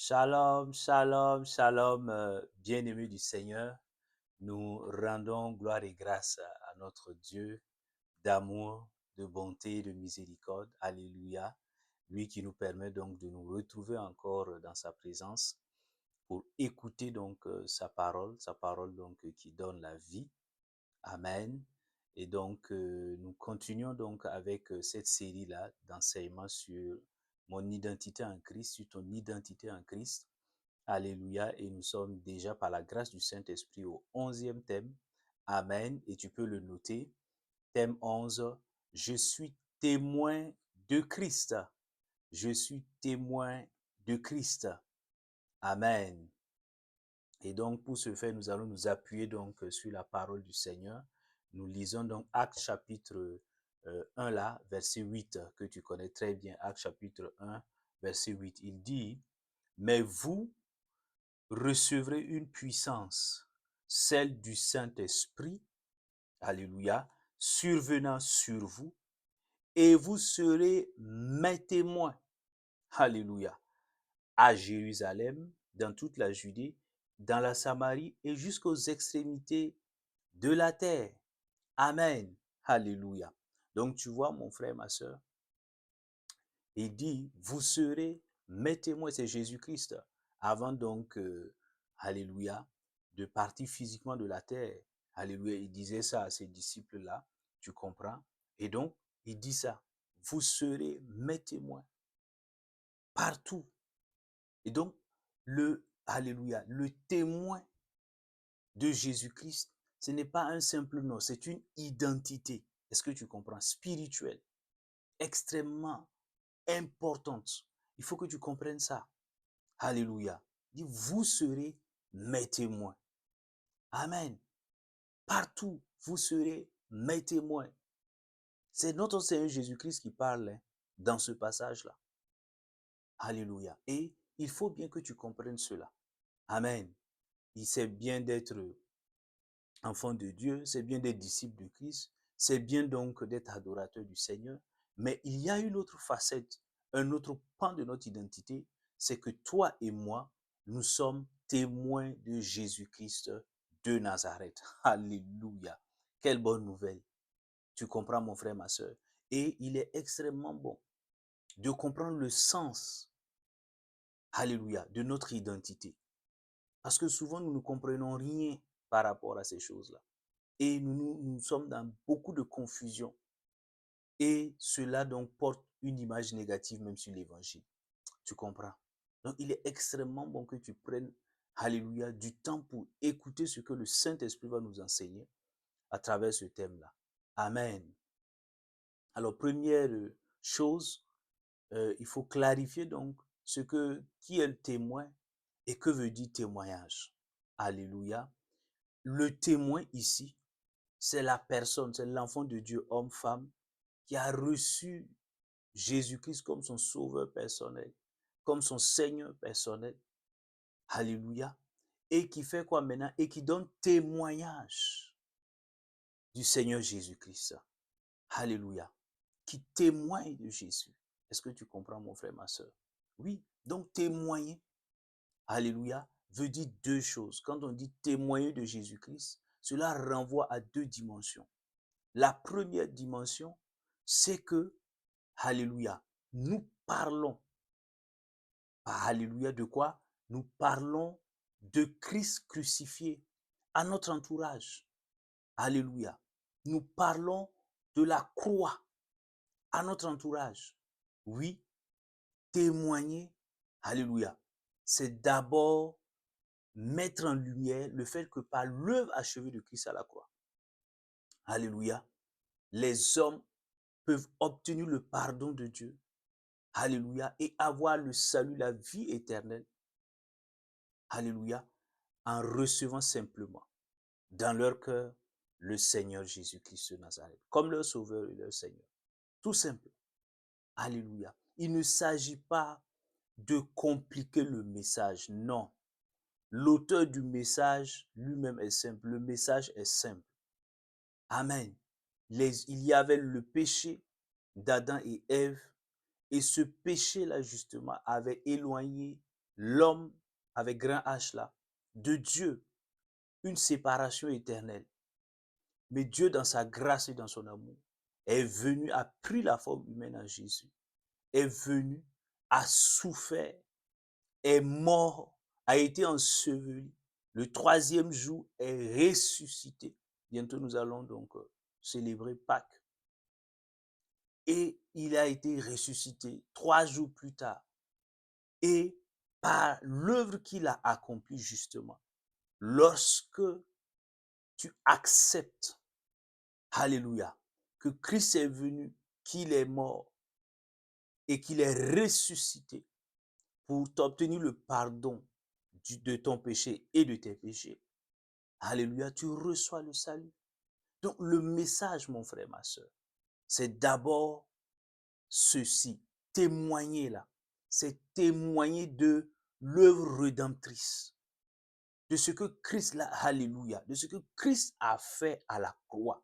Shalom, shalom, shalom, bien-aimés du Seigneur. Nous rendons gloire et grâce à notre Dieu d'amour, de bonté, de miséricorde. Alléluia. Lui qui nous permet donc de nous retrouver encore dans sa présence pour écouter donc sa parole donc qui donne la vie. Amen. Et donc, nous continuons donc avec cette série-là d'enseignements sur mon identité en Christ, sur ton identité en Christ. Alléluia. Et nous sommes déjà par la grâce du Saint-Esprit au 11e thème. Amen. Et tu peux le noter. Thème 11. Je suis témoin de Christ. Je suis témoin de Christ. Amen. Et donc, pour ce faire, nous allons nous appuyer donc sur la parole du Seigneur. Nous lisons donc Actes chapitre 1 là, verset 8, que tu connais très bien. Actes chapitre 1, verset 8. Il dit, mais vous recevrez une puissance, celle du Saint-Esprit, alléluia, survenant sur vous, et vous serez mes témoins, alléluia, à Jérusalem, dans toute la Judée, dans la Samarie et jusqu'aux extrémités de la terre. Amen. Alléluia. Donc tu vois, mon frère, ma soeur, il dit, vous serez mes témoins, c'est Jésus-Christ. Avant donc, alléluia, de partir physiquement de la terre. Alléluia, il disait ça à ses disciples-là, tu comprends? Et donc, il dit ça, vous serez mes témoins partout. Et donc, alléluia, le témoin de Jésus-Christ, ce n'est pas un simple nom, c'est une identité. Est-ce que tu comprends? Spirituelle, extrêmement importante. Il faut que tu comprennes ça. Alléluia. Il dit, vous serez mes témoins. Amen. Partout, vous serez mes témoins. C'est notre Seigneur Jésus-Christ qui parle dans ce passage-là. Alléluia. Et il faut bien que tu comprennes cela. Amen. Il sait bien d'être enfant de Dieu, c'est bien d'être disciple de Christ, c'est bien donc d'être adorateur du Seigneur, mais il y a une autre facette, un autre pan de notre identité, c'est que toi et moi, nous sommes témoins de Jésus-Christ de Nazareth. Alléluia. Quelle bonne nouvelle. Tu comprends, mon frère, ma soeur. Et il est extrêmement bon de comprendre le sens, alléluia, de notre identité. Parce que souvent, nous ne comprenons rien par rapport à ces choses-là. Et nous sommes dans beaucoup de confusion. Et cela donc porte une image négative même sur l'évangile. Tu comprends? Donc il est extrêmement bon que tu prennes, alléluia, du temps pour écouter ce que le Saint-Esprit va nous enseigner à travers ce thème-là. Amen. Alors première chose, il faut clarifier donc qui est le témoin et que veut dire témoignage. Alléluia. Le témoin ici, c'est la personne, c'est l'enfant de Dieu, homme, femme, qui a reçu Jésus-Christ comme son sauveur personnel, comme son Seigneur personnel. Alléluia. Et qui fait quoi maintenant? Et qui donne témoignage du Seigneur Jésus-Christ. Alléluia. Qui témoigne de Jésus. Est-ce que tu comprends, mon frère, ma soeur? Oui. Donc, témoigner, alléluia, veut dire deux choses. Quand on dit témoigner de Jésus-Christ, cela renvoie à deux dimensions. La première dimension, c'est que, alléluia, nous parlons. Alléluia, de quoi? Nous parlons de Christ crucifié à notre entourage. Alléluia. Nous parlons de la croix à notre entourage. Oui, témoigner, alléluia, c'est d'abord mettre en lumière le fait que par l'œuvre achevée de Christ à la croix, alléluia, les hommes peuvent obtenir le pardon de Dieu, alléluia, et avoir le salut, la vie éternelle, alléluia, en recevant simplement dans leur cœur le Seigneur Jésus-Christ de Nazareth, comme leur sauveur et leur Seigneur. Tout simple. Alléluia. Il ne s'agit pas de compliquer le message, non. L'auteur du message lui-même est simple. Le message est simple. Amen. Il y avait le péché d'Adam et Ève, et ce péché-là, justement, avait éloigné l'homme avec grand H là, de Dieu, une séparation éternelle. Mais Dieu, dans sa grâce et dans son amour, est venu, a pris la forme humaine en Jésus, est venu, a souffert, est mort, a été enseveli. Le troisième jour est ressuscité. Bientôt, nous allons donc célébrer Pâques. Et il a été ressuscité 3 jours plus tard. Et par l'œuvre qu'il a accomplie justement, lorsque tu acceptes, alléluia, que Christ est venu, qu'il est mort et qu'il est ressuscité pour t'obtenir le pardon de ton péché et de tes péchés, alléluia, tu reçois le salut. Donc le message, mon frère, ma soeur, c'est d'abord ceci, témoigner là, c'est témoigner de l'œuvre rédemptrice, de ce que Christ, là, alléluia, de ce que Christ a fait à la croix,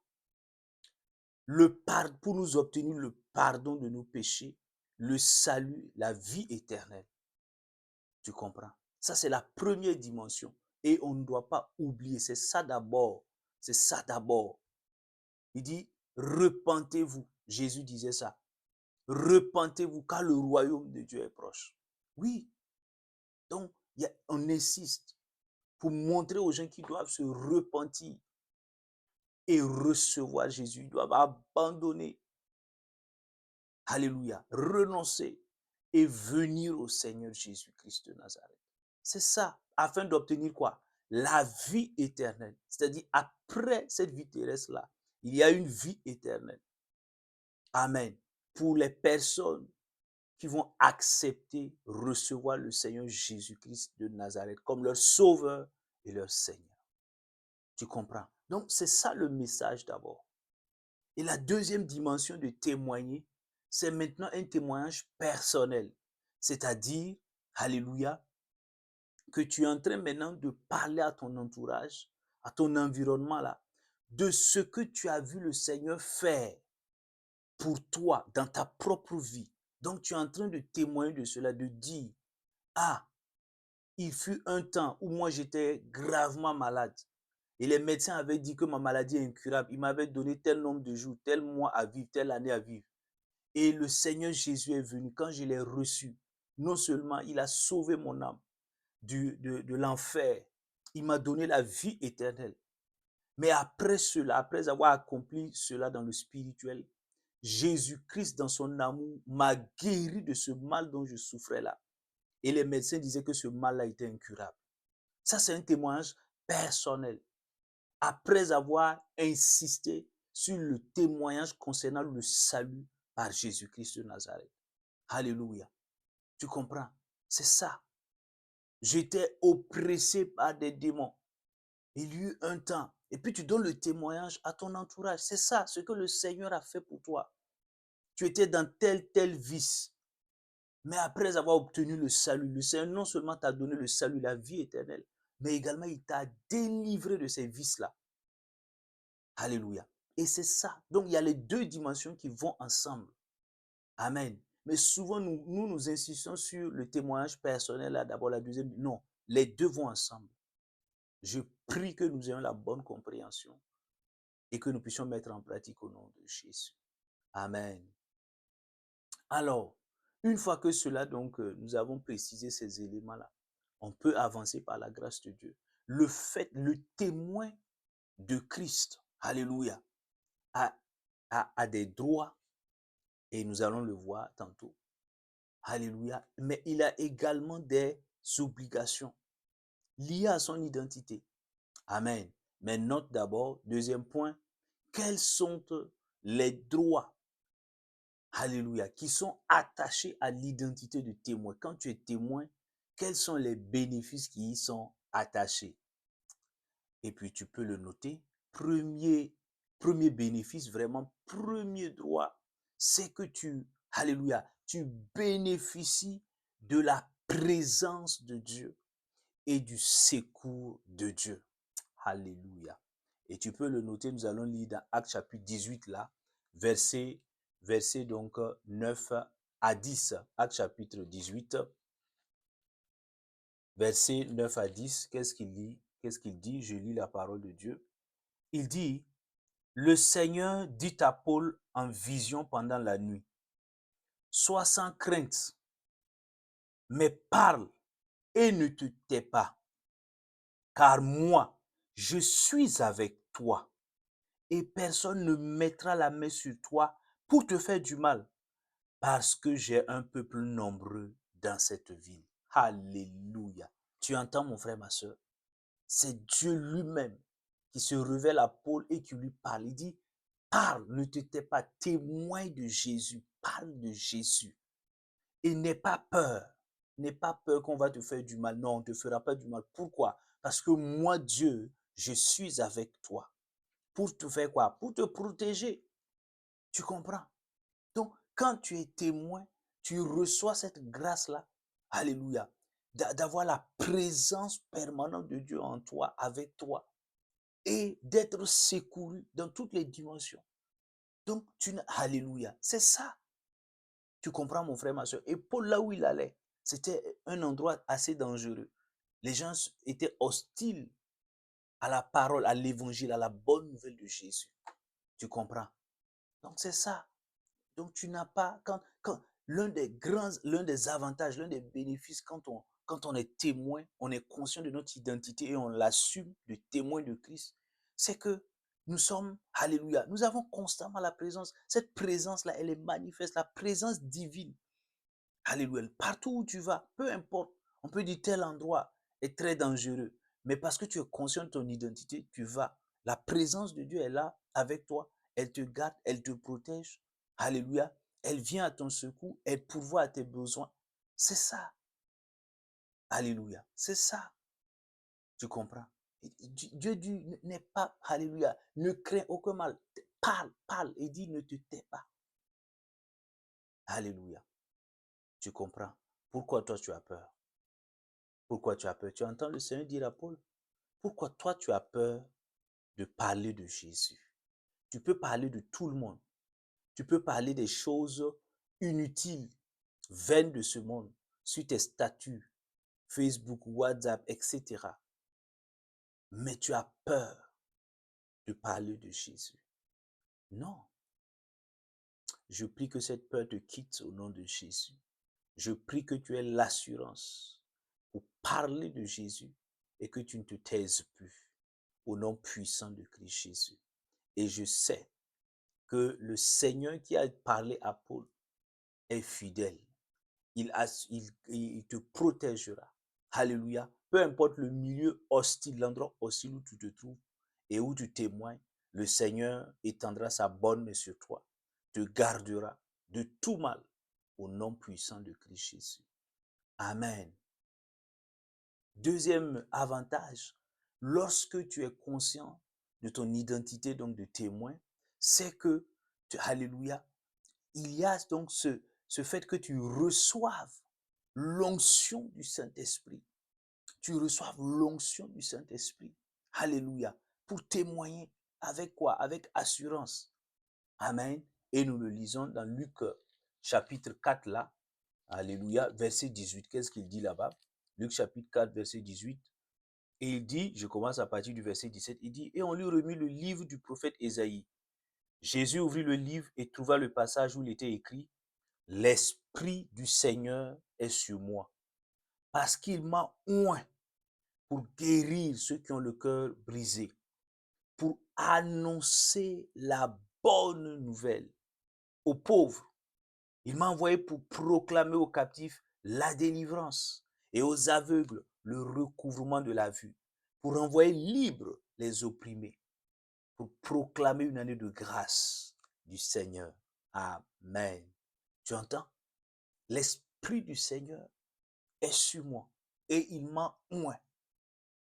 pour nous obtenir le pardon de nos péchés, le salut, la vie éternelle. Tu comprends? Ça, c'est la première dimension. Et on ne doit pas oublier, c'est ça d'abord. C'est ça d'abord. Il dit, repentez-vous. Jésus disait ça. Repentez-vous car le royaume de Dieu est proche. Oui. Donc, on insiste pour montrer aux gens qu'ils doivent se repentir et recevoir Jésus. Ils doivent abandonner. Alléluia. Renoncer et venir au Seigneur Jésus-Christ de Nazareth. C'est ça, afin d'obtenir quoi? La vie éternelle. C'est-à-dire, après cette vie terrestre-là, il y a une vie éternelle. Amen. Pour les personnes qui vont accepter, recevoir le Seigneur Jésus-Christ de Nazareth comme leur sauveur et leur Seigneur. Tu comprends? Donc, c'est ça le message d'abord. Et la deuxième dimension de témoigner, c'est maintenant un témoignage personnel. C'est-à-dire, alléluia, que tu es en train maintenant de parler à ton entourage, à ton environnement là, de ce que tu as vu le Seigneur faire pour toi dans ta propre vie. Donc tu es en train de témoigner de cela, de dire, ah, il fut un temps où moi j'étais gravement malade et les médecins avaient dit que ma maladie est incurable. Ils m'avaient donné tel nombre de jours, tel mois à vivre, telle année à vivre. Et le Seigneur Jésus est venu. Quand je l'ai reçu, non seulement il a sauvé mon âme de l'enfer, il m'a donné la vie éternelle. Mais après cela, après avoir accompli cela dans le spirituel, Jésus-Christ, dans son amour, m'a guéri de ce mal dont je souffrais là. Et les médecins disaient que ce mal-là était incurable. Ça, c'est un témoignage personnel. Après avoir insisté sur le témoignage concernant le salut par Jésus-Christ de Nazareth. Alléluia. Tu comprends? C'est ça. J'étais oppressé par des démons. Il y eut un temps. Et puis tu donnes le témoignage à ton entourage. C'est ça, ce que le Seigneur a fait pour toi. Tu étais dans tel vice. Mais après avoir obtenu le salut, le Seigneur non seulement t'a donné le salut, la vie éternelle, mais également il t'a délivré de ces vices-là. Alléluia. Et c'est ça. Donc il y a les deux dimensions qui vont ensemble. Amen. Mais souvent, nous insistons sur le témoignage personnel, là, d'abord la deuxième. Non, les deux vont ensemble. Je prie que nous ayons la bonne compréhension et que nous puissions mettre en pratique au nom de Jésus. Amen. Alors, une fois que cela, donc, nous avons précisé ces éléments-là, on peut avancer par la grâce de Dieu. Le témoin de Christ, alléluia, a des droits, et nous allons le voir tantôt, alléluia, mais il a également des obligations liées à son identité. Amen. Mais note d'abord, deuxième point, quels sont les droits, alléluia, qui sont attachés à l'identité de témoin. Quand tu es témoin, quels sont les bénéfices qui y sont attachés? Et puis tu peux le noter. Premier bénéfice, vraiment premier droit, c'est que alléluia, tu bénéficies de la présence de Dieu et du secours de Dieu. Alléluia. Et tu peux le noter, nous allons lire dans Actes chapitre 18 là, verset donc 9 à 10. Actes chapitre 18, versets 9 à 10, qu'est-ce qu'il dit? Qu'est-ce qu'il dit? Je lis la parole de Dieu. Il dit, le Seigneur dit à Paul en vision pendant la nuit, sois sans crainte, mais parle et ne te tais pas, car moi, je suis avec toi, et personne ne mettra la main sur toi pour te faire du mal, parce que j'ai un peuple nombreux dans cette ville. Alléluia. Tu entends mon frère, ma soeur? C'est Dieu lui-même qui se révèle à Paul et qui lui parle. Il dit, parle, ne te tais pas, témoin de Jésus, parle de Jésus. Et n'aie pas peur. N'aie pas peur qu'on va te faire du mal. Non, on ne te fera pas du mal. Pourquoi? Parce que moi, Dieu, je suis avec toi. Pour te faire quoi? Pour te protéger. Tu comprends? Donc, quand tu es témoin, tu reçois cette grâce-là. Alléluia. D'avoir la présence permanente de Dieu en toi, avec toi. Et d'être secouru dans toutes les dimensions. Donc, alléluia. C'est ça. Tu comprends, mon frère, ma soeur. Et Paul, là où il allait, c'était un endroit assez dangereux. Les gens étaient hostiles à la parole, à l'évangile, à la bonne nouvelle de Jésus. Tu comprends? Donc, c'est ça. Donc, tu n'as pas, l'un des avantages, l'un des bénéfices quand on est témoin, on est conscient de notre identité et on l'assume de témoin de Christ, c'est que nous sommes, alléluia, nous avons constamment la présence. Cette présence-là, elle est manifeste, la présence divine. Alléluia. Partout où tu vas, peu importe, on peut dire tel endroit est très dangereux. Mais parce que tu es conscient de ton identité, tu vas. La présence de Dieu est là avec toi. Elle te garde, elle te protège. Alléluia. Elle vient à ton secours, elle pourvoit à tes besoins. C'est ça. Alléluia. C'est ça. Tu comprends? Dieu dit, n'est pas, alléluia, ne crains aucun mal. Parle, parle et dit, ne te tais pas. Alléluia. Tu comprends? Pourquoi toi tu as peur? Pourquoi tu as peur? Tu entends le Seigneur dire à Paul, pourquoi toi tu as peur de parler de Jésus? Tu peux parler de tout le monde. Tu peux parler des choses inutiles, vaines de ce monde, sur tes statuts, Facebook, WhatsApp, etc. Mais tu as peur de parler de Jésus. Non. Je prie que cette peur te quitte au nom de Jésus. Je prie que tu aies l'assurance pour parler de Jésus et que tu ne te taises plus au nom puissant de Christ Jésus. Et je sais que le Seigneur qui a parlé à Paul est fidèle. Il te protégera. Alléluia. Peu importe le milieu hostile, l'endroit hostile où tu te trouves et où tu témoignes, le Seigneur étendra sa bonne main sur toi, te gardera de tout mal au nom puissant de Christ Jésus. Amen. Deuxième avantage, lorsque tu es conscient de ton identité donc de témoin, c'est que, alléluia, il y a donc ce fait que tu reçoives l'onction du Saint-Esprit. Tu reçoives l'onction du Saint-Esprit. Alléluia. Pour témoigner avec quoi? Avec assurance. Amen. Et nous le lisons dans Luc chapitre 4 là. Alléluia. Verset 18. Qu'est-ce qu'il dit là-bas? Luc chapitre 4, verset 18. Et il dit, je commence à partir du verset 17, il dit, et on lui remit le livre du prophète Ésaïe. Jésus ouvrit le livre et trouva le passage où il était écrit, l'Esprit du Seigneur est sur moi, parce qu'il m'a oint pour guérir ceux qui ont le cœur brisé, pour annoncer la bonne nouvelle aux pauvres. Il m'a envoyé pour proclamer aux captifs la délivrance et aux aveugles le recouvrement de la vue, pour envoyer libres les opprimés, pour proclamer une année de grâce du Seigneur. Amen. Tu entends? L'Esprit du Seigneur est sur moi et il m'a oint.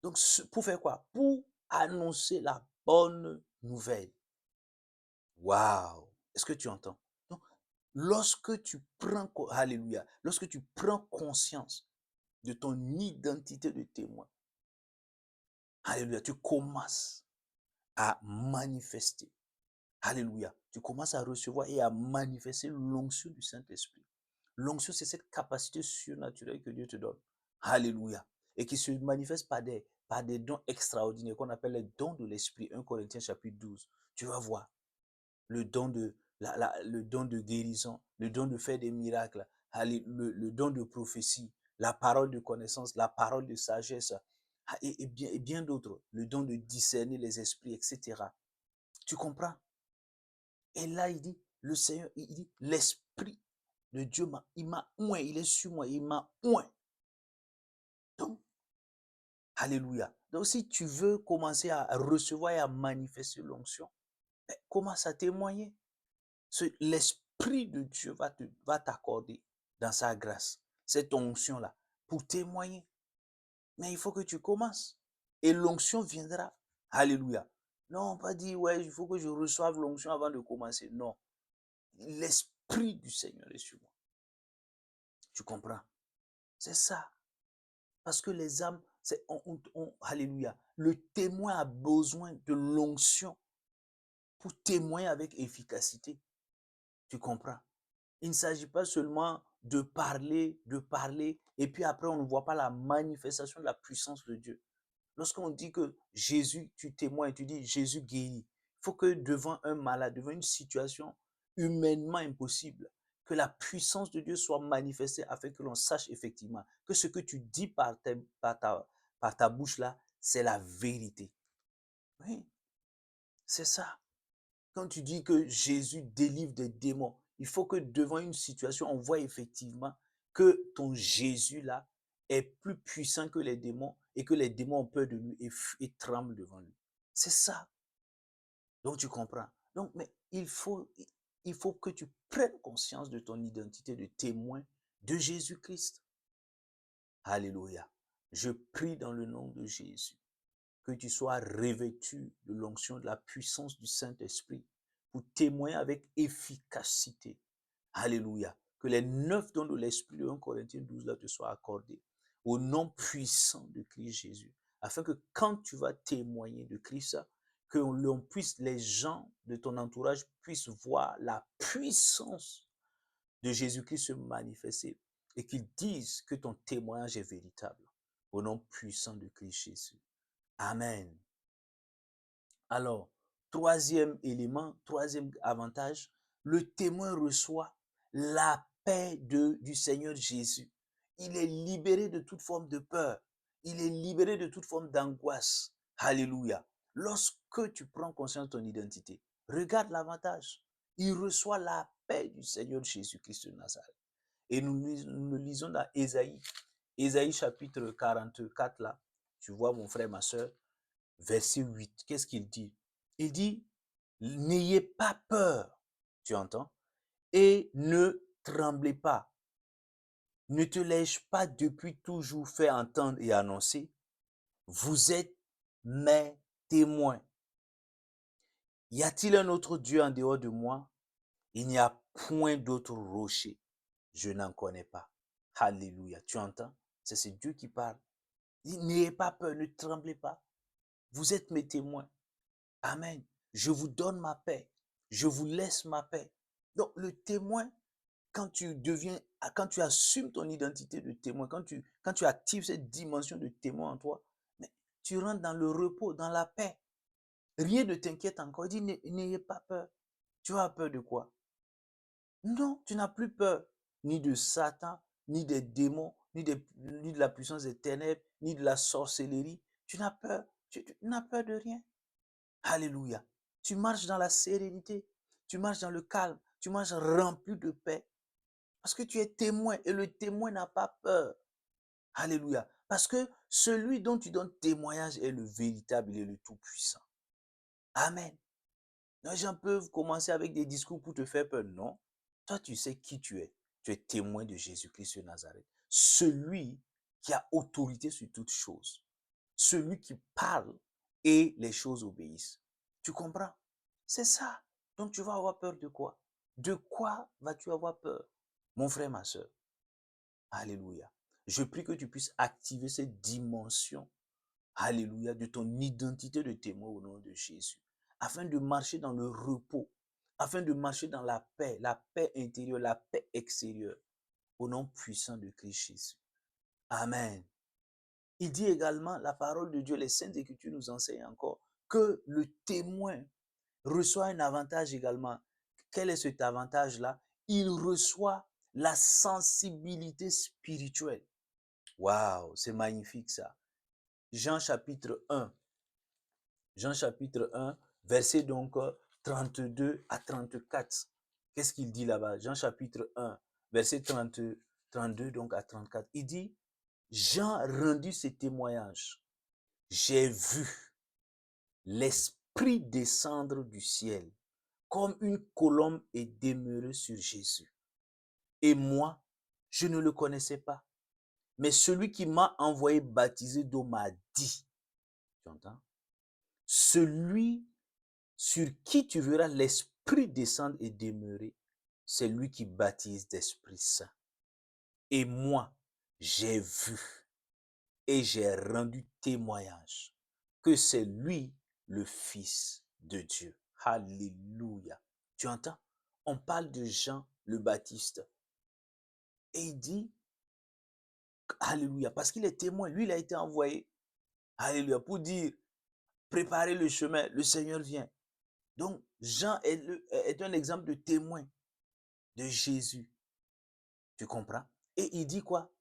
Donc, pour faire quoi? Pour annoncer la bonne nouvelle. Waouh! Est-ce que tu entends? Donc, lorsque tu prends, alléluia, lorsque tu prends conscience de ton identité de témoin, alléluia, tu commences à manifester. Alléluia. Tu commences à recevoir et à manifester l'onction du Saint-Esprit. L'onction, c'est cette capacité surnaturelle que Dieu te donne. Alléluia. et qui se manifeste par des dons extraordinaires qu'on appelle les dons de l'esprit. 1 Corinthiens chapitre 12. Tu vas voir le don le don de guérison, le don de faire des miracles, le don de prophétie, la parole de connaissance, la parole de sagesse, et bien d'autres, le don de discerner les esprits, etc. Tu comprends? Et là, il dit, le Seigneur, il dit, l'Esprit de Dieu, il m'a oint, il est sur moi, il m'a oint. Donc, alléluia. Donc, si tu veux commencer à recevoir et à manifester l'onction, commence à témoigner. L'Esprit de Dieu va t'accorder dans sa grâce cette onction-là pour témoigner. Mais il faut que tu commences. Et l'onction viendra. Alléluia. Non, pas dire, ouais, il faut que je reçoive l'onction avant de commencer. Non. L'Esprit du Seigneur est sur moi. Tu comprends? C'est ça. Parce que les âmes, alléluia. Le témoin a besoin de l'onction pour témoigner avec efficacité. Tu comprends? Il ne s'agit pas seulement de parler, et puis après on ne voit pas la manifestation de la puissance de Dieu. Lorsqu'on dit que Jésus, tu témoignes, tu dis Jésus guérit, il faut que devant un malade, devant une situation humainement impossible, que la puissance de Dieu soit manifestée afin que l'on sache effectivement que ce que tu dis par ta bouche là, c'est la vérité. Oui, c'est ça. Quand tu dis que Jésus délivre des démons, il faut que devant une situation, on voit effectivement que ton Jésus-là est plus puissant que les démons et que les démons ont peur de lui et tremblent devant lui. C'est ça. Donc tu comprends. Donc, mais il faut que tu prennes conscience de ton identité de témoin de Jésus-Christ. Alléluia. Je prie dans le nom de Jésus que tu sois revêtu de l'onction, de la puissance du Saint-Esprit pour témoigner avec efficacité. Alléluia. Que les 9 dons de l'Esprit de 1 Corinthiens 12 là te soient accordés au nom puissant de Christ Jésus. Afin que quand tu vas témoigner de Christ, que l'on puisse, les gens de ton entourage puissent voir la puissance de Jésus-Christ se manifester et qu'ils disent que ton témoignage est véritable. Au nom puissant de Christ Jésus. Amen. Alors, troisième élément, troisième avantage, le témoin reçoit la paix du Seigneur Jésus. Il est libéré de toute forme de peur. Il est libéré de toute forme d'angoisse. Alléluia. Lorsque tu prends conscience de ton identité, regarde l'avantage. Il reçoit la paix du Seigneur Jésus-Christ de Nazareth. Et nous lisons dans Ésaïe chapitre 44 là. Tu vois mon frère, ma soeur, verset 8, qu'est-ce qu'il dit? Il dit, n'ayez pas peur, tu entends? Et ne tremblez pas. Ne te l'ai-je pas depuis toujours fait entendre et annoncer? Vous êtes mes témoins. Y a-t-il un autre Dieu en dehors de moi? Il n'y a point d'autre rocher. Je n'en connais pas. Alléluia. Tu entends? C'est ce Dieu qui parle. Il dit, n'ayez pas peur, ne tremblez pas. Vous êtes mes témoins. Amen. Je vous donne ma paix. Je vous laisse ma paix. Donc, le témoin, quand tu assumes ton identité de témoin, quand tu actives cette dimension de témoin en toi, mais tu rentres dans le repos, dans la paix. Rien ne t'inquiète encore. Il dit, n'ayez pas peur. Tu as peur de quoi? Non, tu n'as plus peur. Ni de Satan, ni des démons, ni de la puissance des ténèbres, ni de la sorcellerie. Tu n'as peur. Tu n'as peur de rien. Alléluia. Tu marches dans la sérénité. Tu marches dans le calme. Tu marches rempli de paix. Parce que tu es témoin et le témoin n'a pas peur. Alléluia. Parce que celui dont tu donnes témoignage est le véritable, il est le tout-puissant. Amen. Les gens peuvent commencer avec des discours pour te faire peur. Non. Toi, tu sais qui tu es. Tu es témoin de Jésus-Christ de Nazareth. Celui qui a autorité sur toutes choses. Celui qui parle et les choses obéissent. Tu comprends? C'est ça. Donc tu vas avoir peur de quoi? De quoi vas-tu avoir peur? Mon frère, ma soeur. Alléluia. Je prie que tu puisses activer cette dimension, alléluia, de ton identité de témoin au nom de Jésus, afin de marcher dans le repos, afin de marcher dans la paix intérieure, la paix extérieure, au nom puissant de Christ Jésus. Amen. Il dit également, la parole de Dieu, les Saintes Écritures nous enseignent encore que le témoin reçoit un avantage également. Quel est cet avantage-là? Il reçoit la sensibilité spirituelle. Waouh, c'est magnifique ça. Jean chapitre 1, Jean chapitre 1, verset donc 32 à 34. Qu'est-ce qu'il dit là-bas? Jean chapitre 1, verset 32 donc à 34. Il dit, Jean rendu ses témoignages. J'ai vu l'Esprit descendre du ciel comme une colombe et demeurer sur Jésus. Et moi, je ne le connaissais pas. Mais celui qui m'a envoyé baptiser d'eau m'a dit, tu entends? Celui sur qui tu verras l'Esprit descendre et demeurer, c'est lui qui baptise d'Esprit Saint. Et moi, j'ai vu et j'ai rendu témoignage que c'est lui le Fils de Dieu. Alléluia. Tu entends? On parle de Jean le Baptiste. Et il dit, Alléluia, parce qu'il est témoin. Lui, il a été envoyé, Alléluia, pour dire, préparez le chemin, le Seigneur vient. Donc, Jean est un exemple de témoin de Jésus. Tu comprends? Et il dit quoi?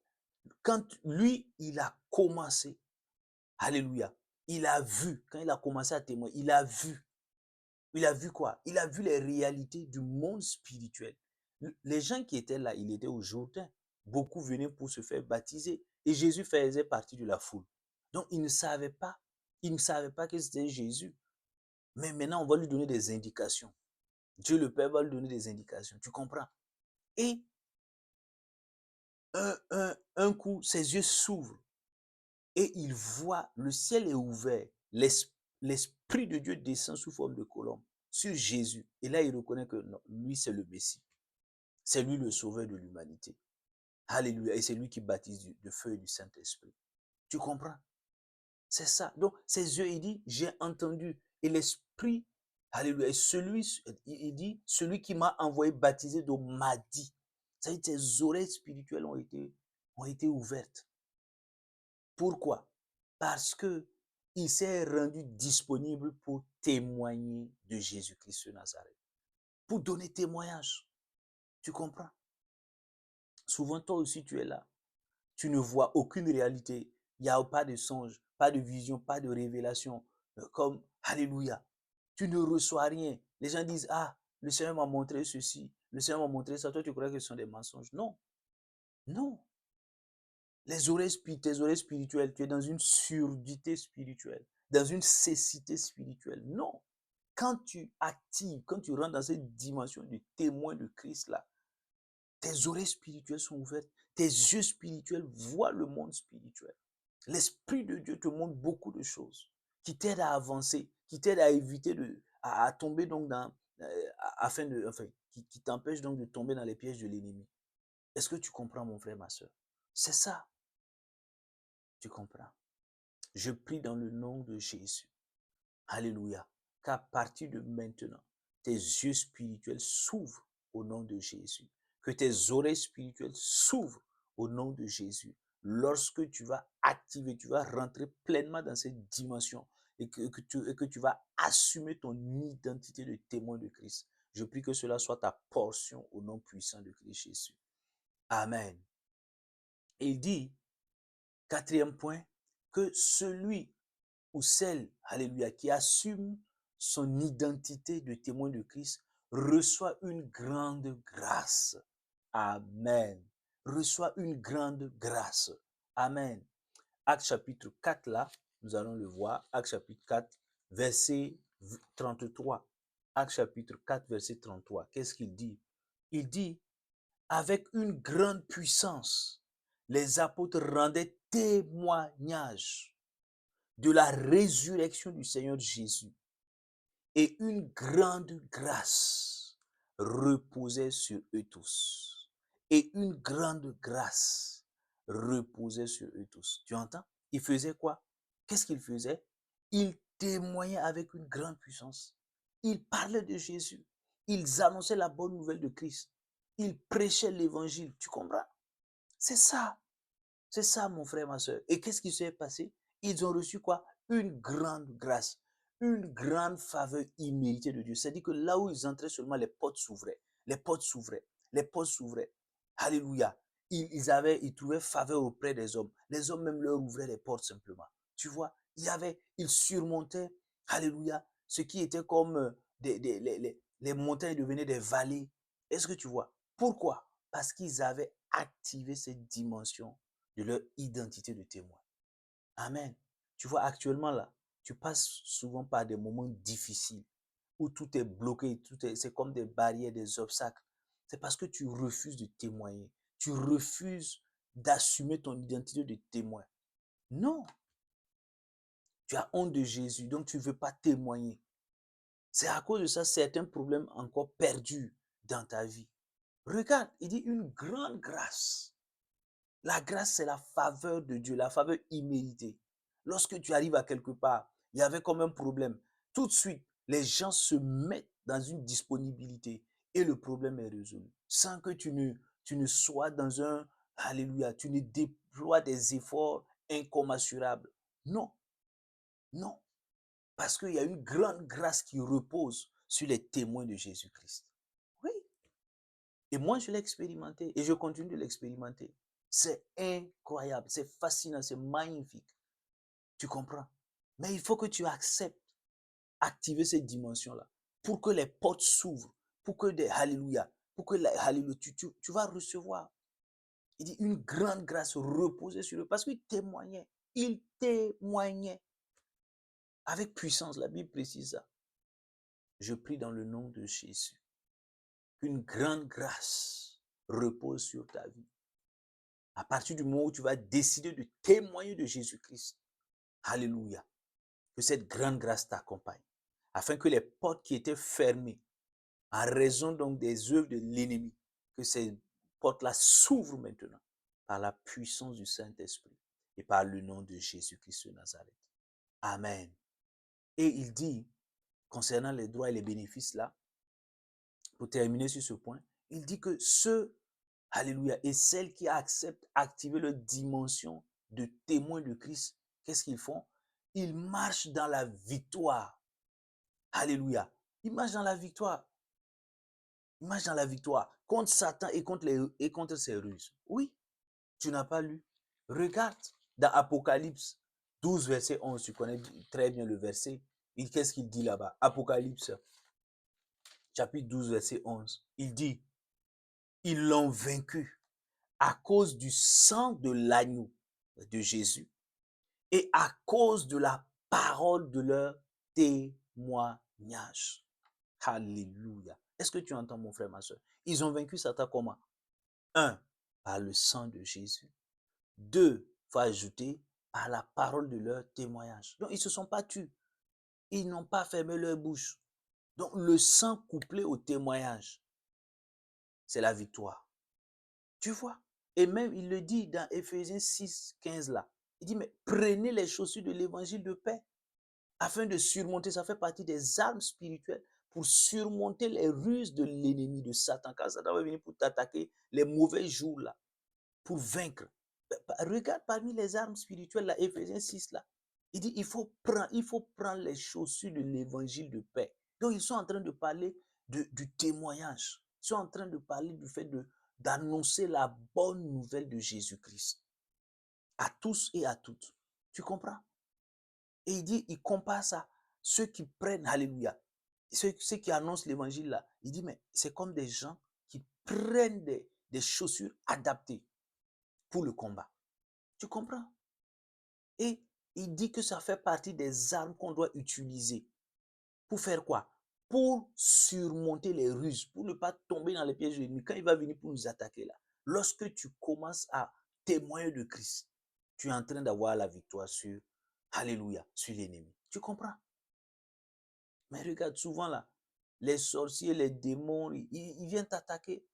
Quand lui, il a commencé, Alléluia, il a vu, quand il a commencé à témoigner, il a vu. Il a vu quoi? Il a vu les réalités du monde spirituel. Les gens qui étaient là, il était au Jourdain. Beaucoup venaient pour se faire baptiser. Et Jésus faisait partie de la foule. Donc, il ne savait pas. Il ne savait pas que c'était Jésus. Mais maintenant, on va lui donner des indications. Dieu le Père va lui donner des indications. Tu comprends? Et un coup, ses yeux s'ouvrent. Et il voit, le ciel est ouvert. L'Esprit de Dieu descend sous forme de colombe sur Jésus. Et là, il reconnaît que non, lui, c'est le Messie. C'est lui le sauveur de l'humanité. Alléluia. Et c'est lui qui baptise du feu et du Saint-Esprit. Tu comprends? C'est ça. Donc, ses yeux, il dit, j'ai entendu. Et l'Esprit, alléluia. Et il dit, celui qui m'a envoyé baptiser d'eau m'a dit. Ça veut dire que tes oreilles spirituelles ont été ouvertes. Pourquoi? Parce que il s'est rendu disponible pour témoigner de Jésus-Christ de Nazareth. Pour donner témoignage. Tu comprends? Souvent, toi aussi, tu es là. Tu ne vois aucune réalité. Il n'y a pas de songe, pas de vision, pas de révélation. Comme, Alléluia. Tu ne reçois rien. Les gens disent, ah, le Seigneur m'a montré ceci, le Seigneur m'a montré ça. Toi, tu crois que ce sont des mensonges. Non, non. Tes oreilles spirituelles, tu es dans une surdité spirituelle, dans une cécité spirituelle. Non. Quand tu actives, quand tu rentres dans cette dimension du témoin de Christ là, tes oreilles spirituelles sont ouvertes, tes yeux spirituels voient le monde spirituel. L'Esprit de Dieu te montre beaucoup de choses qui t'aident à avancer, qui t'aident à éviter à tomber donc dans, qui t'empêchent donc de tomber dans les pièges de l'ennemi. Est-ce que tu comprends, mon frère, ma soeur? C'est ça, tu comprends. Je prie dans le nom de Jésus. Alléluia. Qu'à partir de maintenant, tes yeux spirituels s'ouvrent au nom de Jésus. Que tes oreilles spirituelles s'ouvrent au nom de Jésus. Lorsque tu vas activer, tu vas rentrer pleinement dans cette dimension et que tu vas assumer ton identité de témoin de Christ. Je prie que cela soit ta portion au nom puissant de Christ Jésus. Amen. Et il dit, quatrième point, que celui ou celle, alléluia, qui assume son identité de témoin de Christ, reçoit une grande grâce. Amen. Reçoit une grande grâce. Amen. Acte chapitre 4, là, nous allons le voir. Acte chapitre 4, verset 33. Acte chapitre 4, verset 33. Qu'est-ce qu'il dit? Il dit, avec une grande puissance, les apôtres rendaient témoignage de la résurrection du Seigneur Jésus. Et une grande grâce reposait sur eux tous. Et une grande grâce reposait sur eux tous. Tu entends? Il faisait quoi? Qu'est-ce qu'il faisait? Il témoignait avec une grande puissance. Il parlait de Jésus. Ils annonçaient la bonne nouvelle de Christ. Ils prêchaient l'évangile. Tu comprends? C'est ça. C'est ça, mon frère, ma soeur. Et qu'est-ce qui s'est passé? Ils ont reçu quoi? Une grande grâce, une grande faveur imméritée de Dieu. C'est-à-dire que là où ils entraient seulement, les portes s'ouvraient. Les portes s'ouvraient. Les portes s'ouvraient. Alléluia. Ils trouvaient faveur auprès des hommes. Les hommes même leur ouvraient les portes simplement. Tu vois, ils surmontaient, alléluia, ce qui était comme les montagnes devenaient des vallées. Est-ce que tu vois? Pourquoi? Parce qu'ils avaient activé cette dimension de leur identité de témoin. Amen. Tu vois, actuellement là, tu passes souvent par des moments difficiles où tout est bloqué, c'est comme des barrières, des obstacles. C'est parce que tu refuses de témoigner. Tu refuses d'assumer ton identité de témoin. Non, tu as honte de Jésus, donc tu ne veux pas témoigner. C'est à cause de ça, certains problèmes encore perdus dans ta vie. Regarde, il dit une grande grâce. La grâce, c'est la faveur de Dieu, la faveur imméritée. Lorsque tu arrives à quelque part, il y avait comme un problème. Tout de suite, les gens se mettent dans une disponibilité et le problème est résolu. Sans que tu ne sois dans un, alléluia, tu ne déploies des efforts incommensurables. Non, non. Parce qu'il y a une grande grâce qui repose sur les témoins de Jésus-Christ. Oui. Et moi, je l'ai expérimenté et je continue de l'expérimenter. C'est incroyable, c'est fascinant, c'est magnifique. Tu comprends? Mais il faut que tu acceptes activer cette dimension-là pour que les portes s'ouvrent, pour que des Alléluia, pour que Alléluia, tu vas recevoir. Il dit une grande grâce reposée sur eux parce qu'il témoignait. Il témoignait avec puissance. La Bible précise ça. Je prie dans le nom de Jésus qu'une grande grâce repose sur ta vie. À partir du moment où tu vas décider de témoigner de Jésus-Christ, alléluia, que cette grande grâce t'accompagne, afin que les portes qui étaient fermées, en raison donc des œuvres de l'ennemi, que ces portes-là s'ouvrent maintenant par la puissance du Saint-Esprit et par le nom de Jésus-Christ de Nazareth. Amen. Et il dit, concernant les droits et les bénéfices là, pour terminer sur ce point, il dit que ceux, alléluia, et celles qui acceptent activer leur dimension de témoin de Christ, qu'est-ce qu'ils font? Ils marchent dans la victoire. Alléluia. Ils marchent dans la victoire. Ils marchent dans la victoire contre Satan et contre ses ruses. Oui, tu n'as pas lu. Regarde dans Apocalypse 12, verset 11. Tu connais très bien le verset. Qu'est-ce qu'il dit là-bas? Apocalypse chapitre 12, verset 11. Il dit, ils l'ont vaincu à cause du sang de l'agneau de Jésus et à cause de la parole de leur témoignage. Alléluia. Est-ce que tu entends, mon frère, ma soeur? Ils ont vaincu Satan comment? Un, par le sang de Jésus. Deux, il faut ajouter, par la parole de leur témoignage. Donc, ils ne se sont pas tus. Ils n'ont pas fermé leur bouche. Donc, le sang couplé au témoignage, c'est la victoire. Tu vois? Et même, il le dit dans Éphésiens 6, 15 là. Il dit, mais prenez les chaussures de l'évangile de paix afin de surmonter, ça fait partie des armes spirituelles pour surmonter les ruses de l'ennemi, de Satan. Quand Satan va venir pour t'attaquer, les mauvais jours là, pour vaincre. Regarde parmi les armes spirituelles, là, Éphésiens 6 là. Il dit, il faut prendre les chaussures de l'évangile de paix. Donc, ils sont en train de parler du témoignage. Ils sont en train de parler du fait d'annoncer la bonne nouvelle de Jésus-Christ à tous et à toutes. Tu comprends? Et il dit, il compare ça, ceux qui prennent, alléluia, ceux qui annoncent l'évangile là. Il dit, mais c'est comme des gens qui prennent des chaussures adaptées pour le combat. Tu comprends? Et il dit que ça fait partie des armes qu'on doit utiliser. Pour faire quoi? Pour surmonter les ruses, pour ne pas tomber dans les pièges de l'ennemi. Quand il va venir pour nous attaquer là, lorsque tu commences à témoigner de Christ, tu es en train d'avoir la victoire sur, alléluia, sur l'ennemi. Tu comprends? Mais regarde, souvent là, les sorciers, les démons, ils viennent t'attaquer.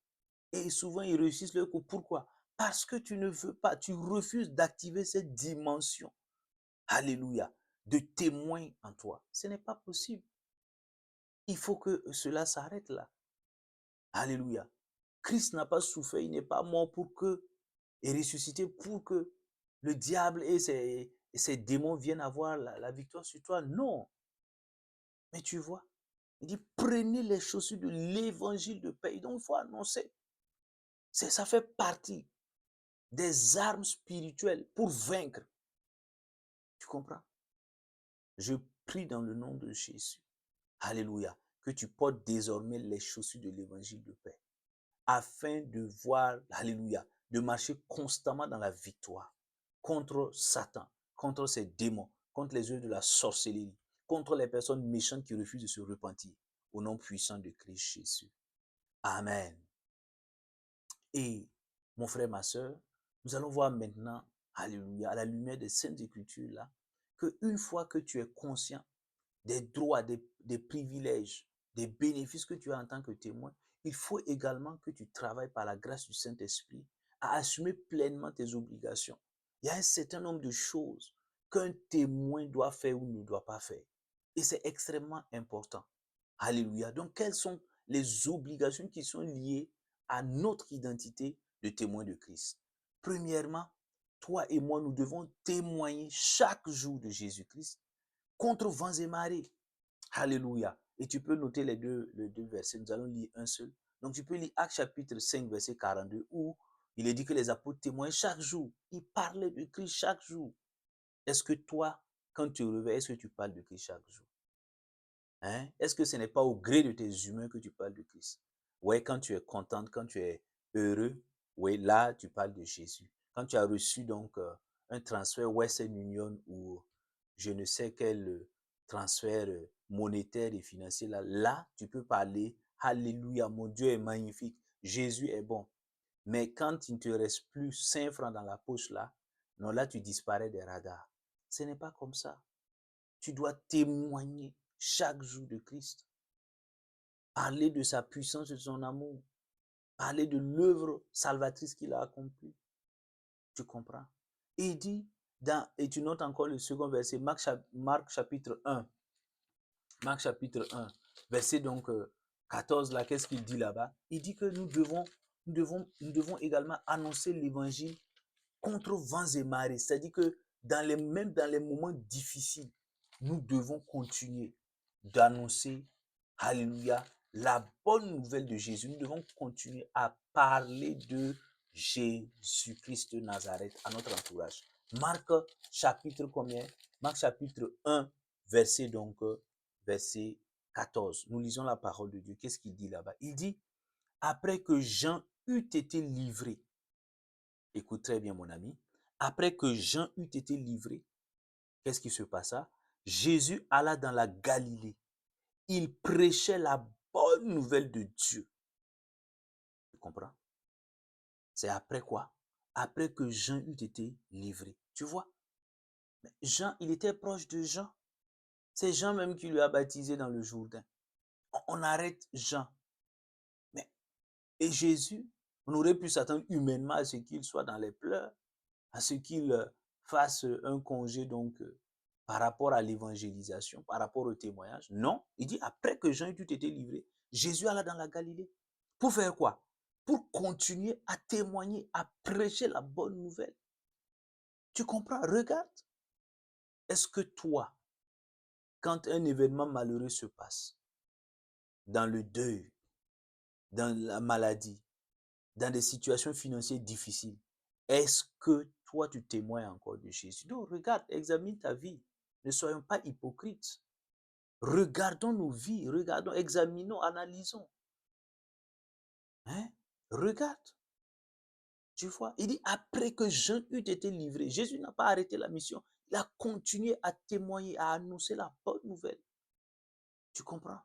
Et souvent, ils réussissent leur coup. Pourquoi? Parce que tu ne veux pas, tu refuses d'activer cette dimension. Alléluia. De témoin en toi. Ce n'est pas possible. Il faut que cela s'arrête là. Alléluia. Christ n'a pas souffert, il n'est pas mort pour que, et ressuscité pour que le diable et ses démons viennent avoir la victoire sur toi. Non. Mais tu vois, il dit, prenez les chaussures de l'évangile de paix. Donc, il faut annoncer. Ça fait partie des armes spirituelles pour vaincre. Tu comprends? Je prie dans le nom de Jésus. Alléluia. Que tu portes désormais les chaussures de l'évangile de paix. Afin de voir, alléluia, de marcher constamment dans la victoire contre Satan, contre ses démons, contre les œuvres de la sorcellerie, contre les personnes méchantes qui refusent de se repentir. Au nom puissant de Christ Jésus. Amen. Et mon frère, ma soeur, nous allons voir maintenant, alléluia, à la lumière des Saintes Écritures là, qu'une fois que tu es conscient des droits, des privilèges, des bénéfices que tu as en tant que témoin, il faut également que tu travailles par la grâce du Saint-Esprit à assumer pleinement tes obligations. Il y a un certain nombre de choses qu'un témoin doit faire ou ne doit pas faire. Et c'est extrêmement important. Alléluia. Donc, quelles sont les obligations qui sont liées à notre identité de témoin de Christ? Premièrement, toi et moi, nous devons témoigner chaque jour de Jésus-Christ contre vents et marées. Alléluia. Et tu peux noter les deux versets. Nous allons lire un seul. Donc, tu peux lire Actes chapitre 5, verset 42, où il est dit que les apôtres témoignent chaque jour. Ils parlaient de Christ chaque jour. Est-ce que toi, quand tu te réveilles, est-ce que tu parles de Christ chaque jour? Hein? Est-ce que ce n'est pas au gré de tes humains que tu parles de Christ? Oui, quand tu es contente, quand tu es heureux, oui, là, tu parles de Jésus. Quand tu as reçu donc un transfert Western Union ou je ne sais quel transfert monétaire et financier, là, tu peux parler, Alléluia, mon Dieu est magnifique, Jésus est bon. Mais quand il ne te reste plus 5 francs dans la poche, là, non, là, tu disparais des radars. Ce n'est pas comme ça. Tu dois témoigner chaque jour de Christ. Parler de sa puissance et de son amour. Parler de l'œuvre salvatrice qu'il a accomplie. Tu comprends? Et il dit, et tu notes encore le second verset, Marc chapitre 1. Marc chapitre 1, verset donc 14, là, qu'est-ce qu'il dit là-bas? Il dit que nous devons également annoncer l'évangile contre vents et marées. C'est-à-dire que même dans les moments difficiles, nous devons continuer d'annoncer, alléluia, la bonne nouvelle de Jésus. Nous devons continuer à parler de Jésus-Christ de Nazareth à notre entourage. Marc chapitre combien? Marc chapitre 1, verset donc, verset 14. Nous lisons la parole de Dieu. Qu'est-ce qu'il dit là-bas? Il dit, après que Jean eut été livré, écoute très bien mon ami, après que Jean eut été livré, qu'est-ce qui se passa? Jésus alla dans la Galilée. Il prêchait la bonne nouvelle de Dieu. Tu comprends? C'est après quoi? Après que Jean eut été livré. Tu vois? Mais Jean, il était proche de Jean. C'est Jean même qui lui a baptisé dans le Jourdain. On arrête Jean. Mais, et Jésus, on aurait pu s'attendre humainement à ce qu'il soit dans les pleurs, à ce qu'il fasse un congé donc par rapport à l'évangélisation, par rapport au témoignage. Non, il dit après que Jean eut été livré, Jésus alla dans la Galilée. Pour faire quoi? Pour continuer à témoigner, à prêcher la bonne nouvelle. Tu comprends? Regarde. Est-ce que toi, quand un événement malheureux se passe, dans le deuil, dans la maladie, dans des situations financières difficiles, est-ce que toi, tu témoignes encore de Jésus? Donc, regarde, examine ta vie. Ne soyons pas hypocrites. Regardons nos vies, regardons, examinons, analysons. Hein? Regarde, tu vois. Il dit, après que Jean eut été livré, Jésus n'a pas arrêté la mission. Il a continué à témoigner, à annoncer la bonne nouvelle. Tu comprends?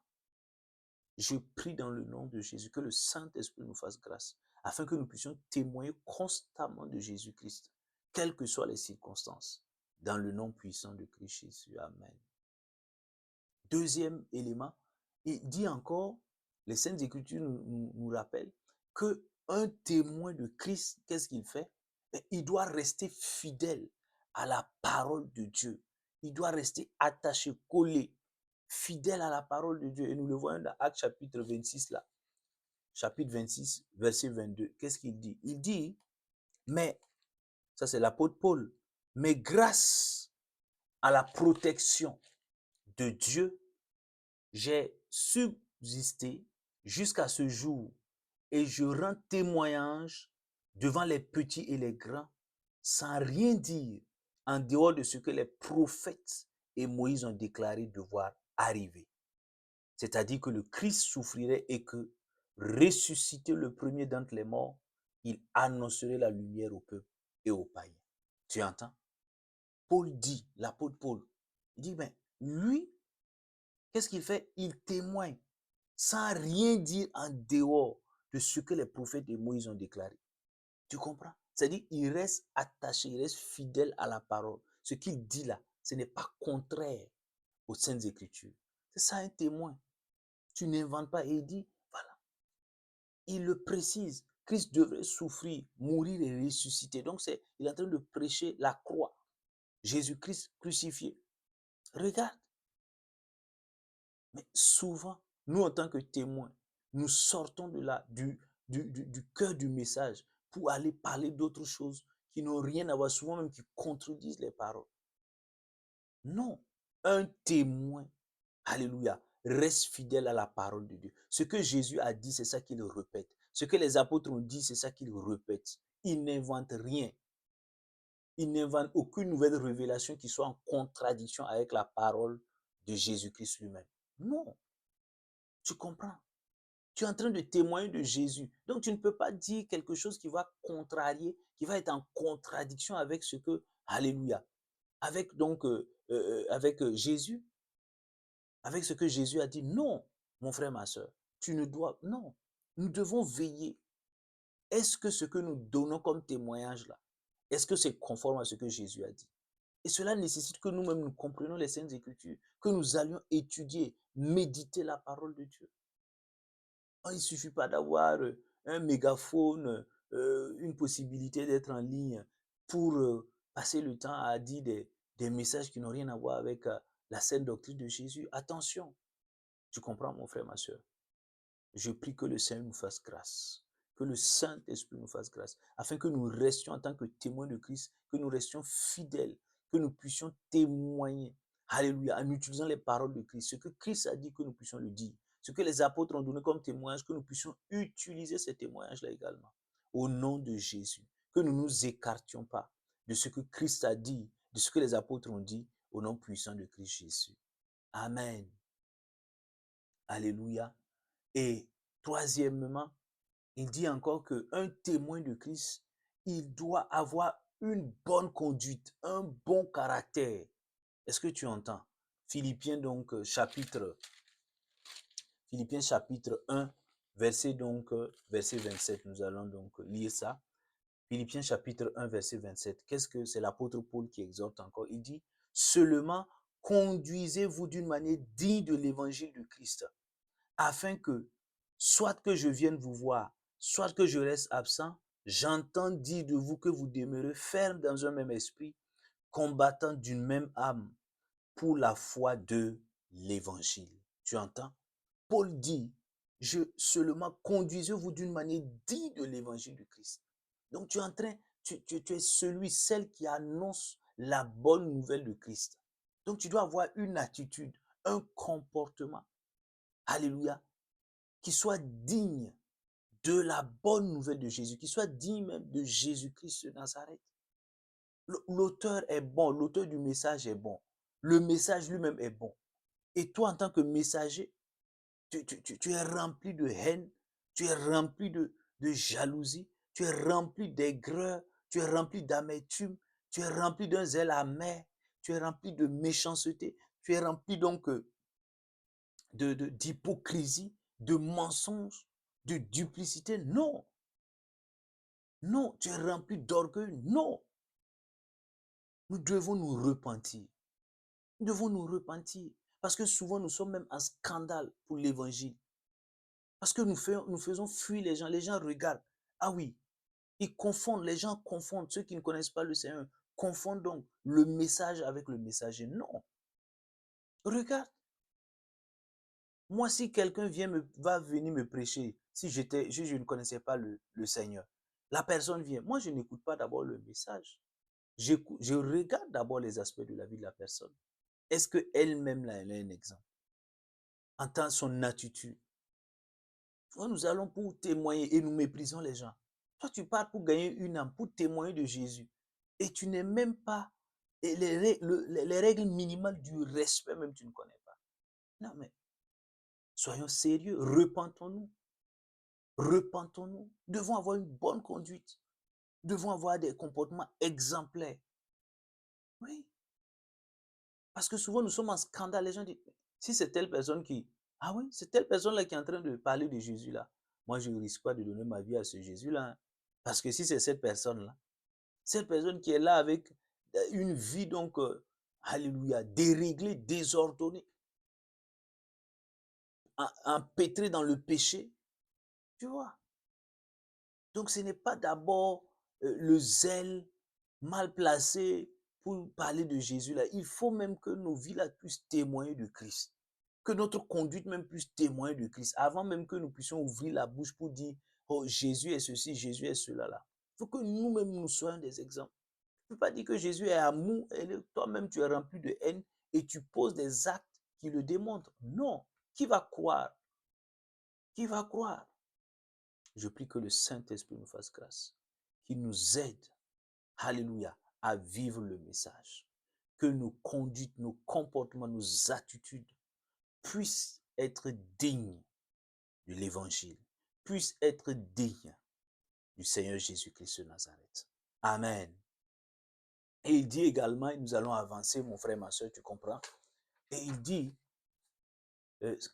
Je prie dans le nom de Jésus que le Saint-Esprit nous fasse grâce, afin que nous puissions témoigner constamment de Jésus-Christ, quelles que soient les circonstances, dans le nom puissant de Christ Jésus. Amen. Deuxième élément, il dit encore, les Saintes Écritures nous rappellent qu'un témoin de Christ, qu'est-ce qu'il fait? Il doit rester fidèle à la parole de Dieu. Il doit rester attaché, collé, fidèle à la parole de Dieu. Et nous le voyons dans Actes chapitre 26 là. Chapitre 26, verset 22. Qu'est-ce qu'il dit? Il dit, mais, ça c'est l'apôtre Paul, Mais grâce à la protection de Dieu, j'ai subsisté jusqu'à ce jour et je rends témoignage devant les petits et les grands sans rien dire en dehors de ce que les prophètes et Moïse ont déclaré devoir arriver. C'est-à-dire que le Christ souffrirait et que, ressuscité le premier d'entre les morts, il annoncerait la lumière au peuple et aux païens. Tu entends? Paul dit, l'apôtre Paul, il dit, ben, lui, qu'est-ce qu'il fait? Il témoigne sans rien dire en dehors de ce que les prophètes et Moïse ont déclaré. Tu comprends? C'est-à-dire qu'il reste attaché, il reste fidèle à la parole. Ce qu'il dit là, ce n'est pas contraire aux Saintes Écritures. C'est ça un témoin. Tu n'inventes pas. Et il dit, voilà, il le précise. Christ devrait souffrir, mourir et ressusciter. Donc, il est en train de prêcher la croix. Jésus-Christ crucifié. Regarde. Mais souvent, nous, en tant que témoins, nous sortons de là, du cœur du message pour aller parler d'autres choses qui n'ont rien à voir, souvent même qui contredisent les paroles. Non, un témoin, alléluia, reste fidèle à la parole de Dieu. Ce que Jésus a dit, c'est ça qu'il répète. Ce que les apôtres ont dit, c'est ça qu'ils répètent. Ils n'inventent rien. Ils n'inventent aucune nouvelle révélation qui soit en contradiction avec la parole de Jésus-Christ lui-même. Non, tu comprends? Tu es en train de témoigner de Jésus. Donc, tu ne peux pas dire quelque chose qui va contrarier, qui va être en contradiction avec ce que, alléluia, avec donc, avec Jésus, avec ce que Jésus a dit. Non, mon frère, ma soeur, tu ne dois, non. Nous devons veiller. Est-ce que ce que nous donnons comme témoignage là, est-ce que c'est conforme à ce que Jésus a dit? Et cela nécessite que nous-mêmes nous comprenions les Saintes Écritures, que nous allions étudier, méditer la parole de Dieu. Il ne suffit pas d'avoir un mégaphone, une possibilité d'être en ligne pour passer le temps à dire des messages qui n'ont rien à voir avec la sainte doctrine de Jésus. Attention, tu comprends mon frère, ma soeur. Je prie que le Seigneur nous fasse grâce, que le Saint-Esprit nous fasse grâce, afin que nous restions en tant que témoins de Christ, que nous restions fidèles, que nous puissions témoigner, alléluia, en utilisant les paroles de Christ. Ce que Christ a dit, que nous puissions le dire. Ce que les apôtres ont donné comme témoignage, que nous puissions utiliser ces témoignages-là également. Au nom de Jésus, que nous ne nous écartions pas de ce que Christ a dit, de ce que les apôtres ont dit, au nom puissant de Christ Jésus. Amen. Alléluia. Et troisièmement, il dit encore qu'un témoin de Christ, il doit avoir une bonne conduite, un bon caractère. Est-ce que tu entends? Philippiens donc chapitre 1, verset 27. Nous allons donc lire ça. Philippiens chapitre 1, verset 27. Qu'est-ce que c'est? L'apôtre Paul qui exhorte encore. Il dit, seulement conduisez-vous d'une manière digne de l'évangile du Christ, afin que, soit que je vienne vous voir, soit que je reste absent, j'entends dire de vous que vous demeurez ferme dans un même esprit, combattant d'une même âme pour la foi de l'évangile. Tu entends? Paul dit, seulement conduisez-vous d'une manière digne de l'évangile du Christ. Donc tu es en train, tu es celle qui annonce la bonne nouvelle de Christ. Donc tu dois avoir une attitude, un comportement, alléluia, qui soit digne de la bonne nouvelle de Jésus, qui soit digne même de Jésus-Christ de Nazareth. L'auteur est bon, l'auteur du message est bon, le message lui-même est bon. Et toi, en tant que messager, tu es rempli de haine, tu es rempli de jalousie, tu es rempli d'aigreur, tu es rempli d'amertume, tu es rempli d'un zèle amer, tu es rempli de méchanceté, tu es rempli donc d'hypocrisie, de mensonges, de duplicité. Non, non, tu es rempli d'orgueil. Non, nous devons nous repentir. Nous devons nous repentir. Parce que souvent, nous sommes même un scandale pour l'évangile. Parce que nous faisons fuir les gens. Les gens regardent. Ah oui, ils confondent. Les gens confondent. Ceux qui ne connaissent pas le Seigneur confondent donc le message avec le messager. Non. Regarde. Moi, si quelqu'un va venir me prêcher, si je ne connaissais pas le Seigneur, la personne vient. Moi, je n'écoute pas d'abord le message. je regarde d'abord les aspects de la vie de la personne. Est-ce qu'elle-même, là, elle est un exemple? Entend son attitude. Toi, nous allons pour témoigner et nous méprisons les gens. Toi, tu pars pour gagner une âme, pour témoigner de Jésus. Et tu n'es même pas, et les règles minimales du respect, même tu ne connais pas. Non, mais soyons sérieux, repentons-nous. Repentons-nous. Nous devons avoir une bonne conduite. Nous devons avoir des comportements exemplaires. Oui. Parce que souvent, nous sommes en scandale. Les gens disent, si c'est telle personne qui... Ah oui, c'est telle personne-là qui est en train de parler de Jésus-là. Moi, je ne risque pas de donner ma vie à ce Jésus-là. Hein. Parce que si c'est cette personne qui est là avec une vie, donc, alléluia, déréglée, désordonnée, empêtrée dans le péché, tu vois. Donc, ce n'est pas d'abord le zèle mal placé pour parler de Jésus là. Il faut même que nos vies là puissent témoigner de Christ. Que notre conduite même puisse témoigner de Christ. Avant même que nous puissions ouvrir la bouche pour dire, oh, Jésus est ceci, Jésus est cela là. Il faut que nous-mêmes nous soyons des exemples. Tu ne peux pas dire que Jésus est amour et toi-même tu es rempli de haine et tu poses des actes qui le démontrent. Non. Qui va croire? Qui va croire? Je prie que le Saint-Esprit nous fasse grâce, qu'il nous aide, alléluia, à vivre le message. Que nos conduites, nos comportements, nos attitudes puissent être dignes de l'évangile, puissent être dignes du Seigneur Jésus-Christ de Nazareth. Amen. Et il dit également, et nous allons avancer, mon frère, ma soeur, tu comprends? Et il dit,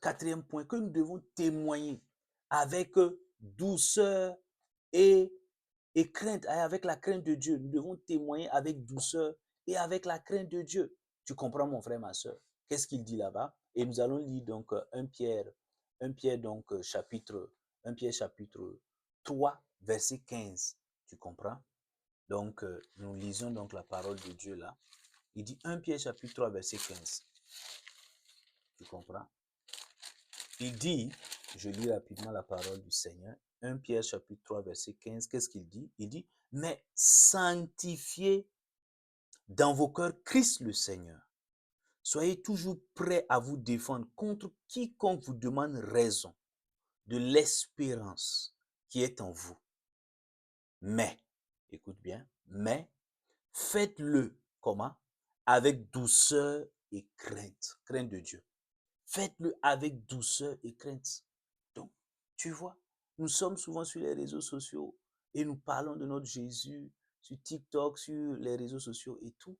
quatrième point, que nous devons témoigner avec douceur et crainte, avec la crainte de Dieu. Nous devons témoigner avec douceur et avec la crainte de Dieu. Tu comprends, mon frère, ma soeur? Qu'est-ce qu'il dit là-bas? Et nous allons lire donc 1 Pierre donc chapitre 3, verset 15. Tu comprends? Donc, nous lisons donc la parole de Dieu là. Il dit 1 Pierre chapitre 3, verset 15. Tu comprends? Il dit, je lis rapidement la parole du Seigneur, 1 Pierre chapitre 3, verset 15, qu'est-ce qu'il dit? Il dit, mais sanctifiez dans vos cœurs Christ le Seigneur. Soyez toujours prêts à vous défendre contre quiconque vous demande raison de l'espérance qui est en vous. Mais, écoute bien, mais faites-le comment? Avec douceur et crainte, crainte de Dieu. Faites-le avec douceur et crainte. Donc, tu vois, nous sommes souvent sur les réseaux sociaux et nous parlons de notre Jésus sur TikTok, sur les réseaux sociaux et tout.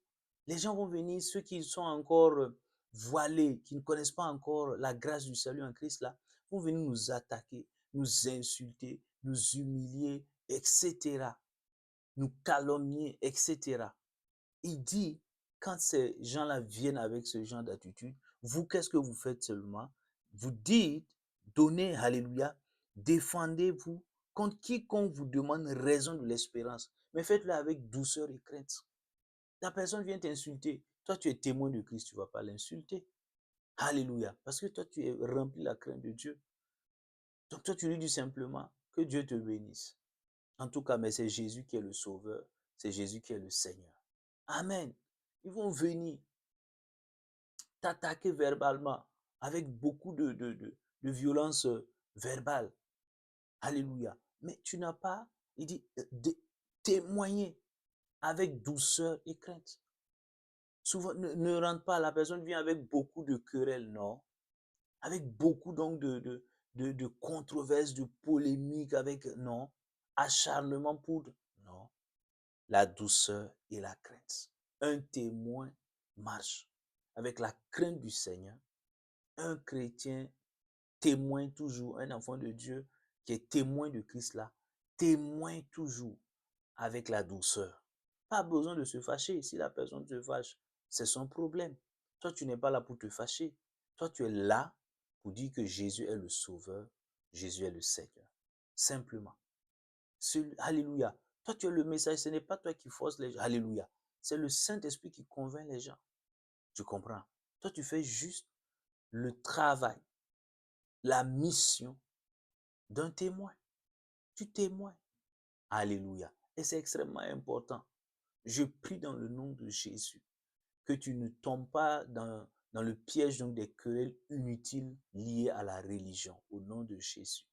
Les gens vont venir, ceux qui sont encore voilés, qui ne connaissent pas encore la grâce du salut en Christ, là, vont venir nous attaquer, nous insulter, nous humilier, etc., nous calomnier, etc. Il dit, quand ces gens-là viennent avec ce genre d'attitude, vous, qu'est-ce que vous faites seulement? Vous dites, donnez, alléluia, défendez-vous contre quiconque vous demande raison de l'espérance. Mais faites-le avec douceur et crainte. La personne vient t'insulter. Toi, tu es témoin de Christ, tu ne vas pas l'insulter. Alléluia. Parce que toi, tu es rempli de la crainte de Dieu. Donc toi, tu lui dis simplement que Dieu te bénisse. En tout cas, mais c'est Jésus qui est le Sauveur. C'est Jésus qui est le Seigneur. Amen. Ils vont venir t'attaquer verbalement avec beaucoup de violence verbale. Alléluia. Mais tu n'as pas, il dit, témoigner avec douceur et crainte. Souvent, ne rentre pas, la personne vient avec beaucoup de querelles, non. Avec beaucoup donc de controverses, de polémiques, avec, non. Acharnement pour, non. La douceur et la crainte. Un témoin marche avec la crainte du Seigneur. Un chrétien témoin toujours, un enfant de Dieu qui est témoin de Christ là, témoin toujours avec la douceur. Pas besoin de se fâcher. Si la personne se fâche, c'est son problème. Toi, tu n'es pas là pour te fâcher. Toi, tu es là pour dire que Jésus est le Sauveur, Jésus est le Seigneur. Simplement. Alléluia. Toi, tu es le message. Ce n'est pas toi qui force les gens. Alléluia. C'est le Saint-Esprit qui convainc les gens. Tu comprends? Toi, tu fais juste le travail, la mission d'un témoin. Tu témoignes. Alléluia. Et c'est extrêmement important. Je prie dans le nom de Jésus que tu ne tombes pas dans le piège donc des querelles inutiles liées à la religion, au nom de Jésus.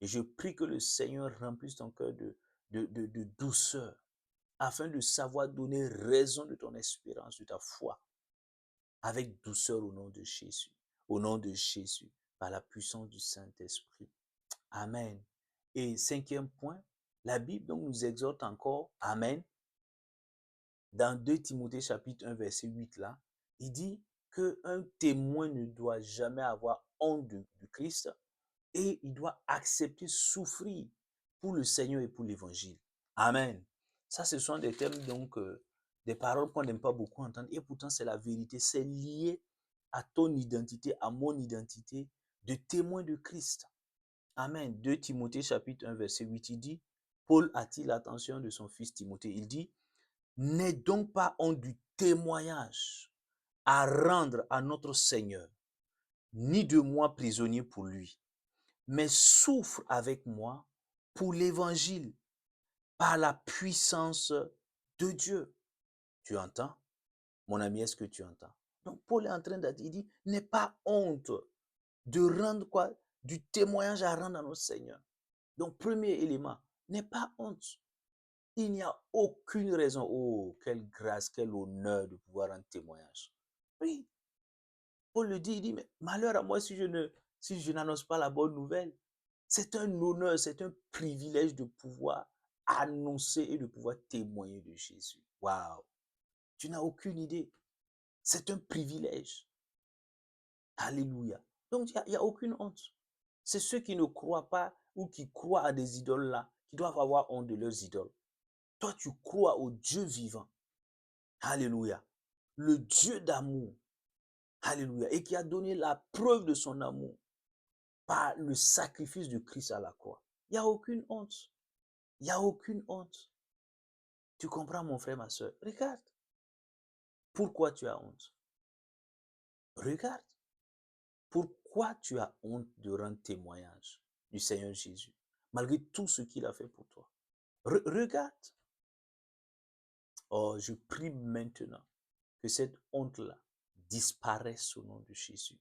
Et je prie que le Seigneur remplisse ton cœur de douceur, afin de savoir donner raison de ton espérance, de ta foi, avec douceur au nom de Jésus. Au nom de Jésus, par la puissance du Saint-Esprit. Amen. Et cinquième point, la Bible donc nous exhorte encore, Amen, dans 2 Timothée chapitre 1 verset 8 là, il dit qu'un témoin ne doit jamais avoir honte du Christ et il doit accepter souffrir pour le Seigneur et pour l'évangile. Amen. Ça, ce sont des thèmes donc, des paroles qu'on n'aime pas beaucoup entendre et pourtant c'est la vérité. C'est lié à ton identité, à mon identité de témoin de Christ. Amen. 2 Timothée chapitre 1 verset 8, il dit, Paul attire l'attention de son fils Timothée. Il dit, n'aie donc pas honte du témoignage à rendre à notre Seigneur, ni de moi prisonnier pour lui, mais souffre avec moi pour l'évangile, par la puissance de Dieu. Tu entends? Mon ami, est-ce que tu entends? Donc Paul est en train de dire, il dit, n'aie pas honte de rendre quoi? Du témoignage à rendre à notre Seigneur. Donc premier élément, n'aie pas honte. Il n'y a aucune raison. Oh, quelle grâce, quel honneur de pouvoir rendre témoignage. Oui, Paul le dit, il dit, mais malheur à moi si je n'annonce pas la bonne nouvelle. C'est un honneur, c'est un privilège de pouvoir annoncer et de pouvoir témoigner de Jésus. Waouh! Tu n'as aucune idée. C'est un privilège. Alléluia. Donc, il n'y a aucune honte. C'est ceux qui ne croient pas ou qui croient à des idoles là, qui doivent avoir honte de leurs idoles. Toi, tu crois au Dieu vivant. Alléluia. Le Dieu d'amour. Alléluia. Et qui a donné la preuve de son amour par le sacrifice de Christ à la croix. Il n'y a aucune honte. Il n'y a aucune honte. Tu comprends, mon frère, ma soeur? Regarde. Pourquoi tu as honte? Regarde. Pourquoi tu as honte de rendre témoignage du Seigneur Jésus, malgré tout ce qu'il a fait pour toi? Regarde. Oh, je prie maintenant que cette honte-là disparaisse au nom de Jésus.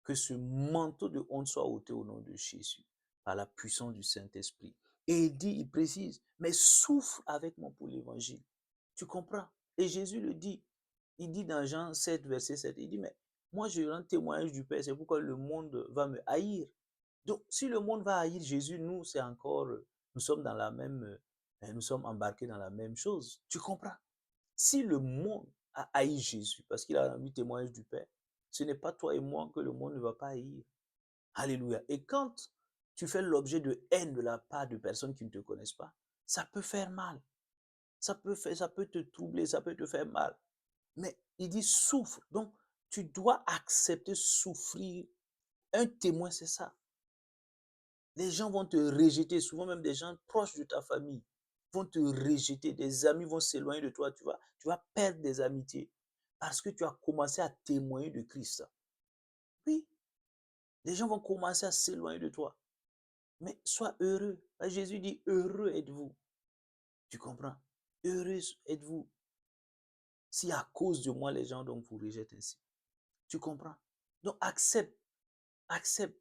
Que ce manteau de honte soit ôté au nom de Jésus, par la puissance du Saint-Esprit. Et il dit, il précise, mais souffre avec moi pour l'évangile. Tu comprends? Et Jésus le dit. Il dit dans Jean 7, verset 7, il dit, mais moi je rends témoignage du Père, c'est pourquoi le monde va me haïr. Donc, si le monde va haïr Jésus, nous, c'est encore, nous sommes dans la même, nous sommes embarqués dans la même chose. Tu comprends? Si le monde a haï Jésus, parce qu'il a rendu témoignage du Père, ce n'est pas toi et moi que le monde ne va pas haïr. Alléluia. Et quand tu fais l'objet de haine de la part de personnes qui ne te connaissent pas, ça peut faire mal. Ça peut te troubler, ça peut te faire mal. Mais il dit souffre. Donc, tu dois accepter souffrir. Un témoin, c'est ça. Les gens vont te rejeter, souvent même des gens proches de ta famille vont te rejeter, des amis vont s'éloigner de toi, tu vas perdre des amitiés parce que tu as commencé à témoigner de Christ. Oui, les gens vont commencer à s'éloigner de toi. Mais sois heureux. Jésus dit, heureux êtes-vous. Tu comprends? Heureuse êtes-vous si à cause de moi, les gens donc vous rejettent ainsi. Tu comprends? Donc accepte, accepte.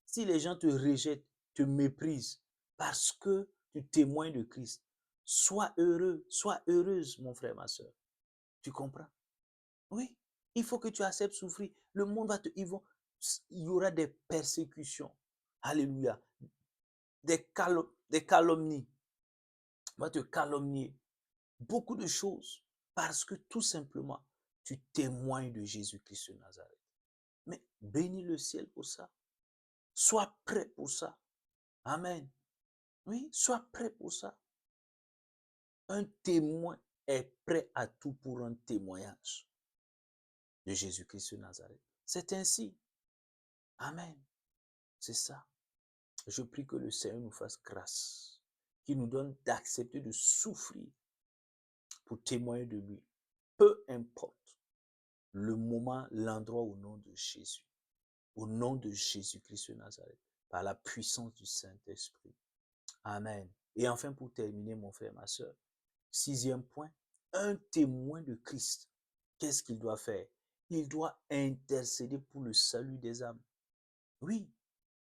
Si les gens te rejettent, te méprisent, parce que tu témoignes de Christ, sois heureux, sois heureuse, mon frère, ma soeur. Tu comprends? Oui, il faut que tu acceptes souffrir. Le monde va te... il y aura des persécutions. Alléluia. Des calomnies. On va te calomnier. Beaucoup de choses. Parce que tout simplement, tu témoignes de Jésus-Christ de Nazareth. Mais bénis le ciel pour ça. Sois prêt pour ça. Amen. Oui, sois prêt pour ça. Un témoin est prêt à tout pour un témoignage de Jésus-Christ de Nazareth. C'est ainsi. Amen. C'est ça. Je prie que le Seigneur nous fasse grâce, qu'il nous donne d'accepter de souffrir pour témoigner de lui. Peu importe le moment, l'endroit, au nom de Jésus. Au nom de Jésus-Christ de Nazareth. Par la puissance du Saint-Esprit. Amen. Et enfin, pour terminer, mon frère, ma soeur, sixième point, Un témoin de Christ, qu'est-ce qu'il doit faire? Il doit intercéder pour le salut des âmes. Oui,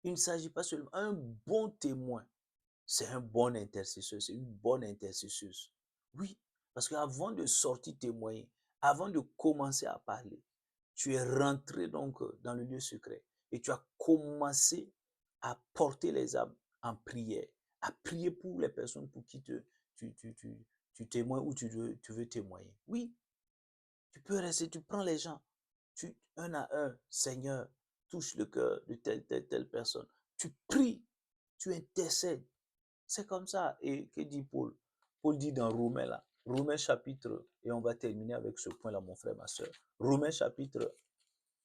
il ne s'agit pas seulement un bon témoin. C'est un bon intercesseur, c'est une bonne intercesseuse. Oui, parce qu'avant de sortir témoigner, avant de commencer à parler, tu es rentré donc dans le lieu secret et tu as commencé à porter les âmes en prière, à prier pour les personnes pour qui tu témoignes ou tu veux témoigner. Oui, tu peux rester, tu prends les gens, un à un, Seigneur, touche le cœur de telle personne. Tu pries, tu intercèdes. C'est comme ça. Et que dit Paul? Paul dit dans Romains, là, Romains chapitre, et on va terminer avec ce point-là, mon frère, ma soeur. Romains chapitre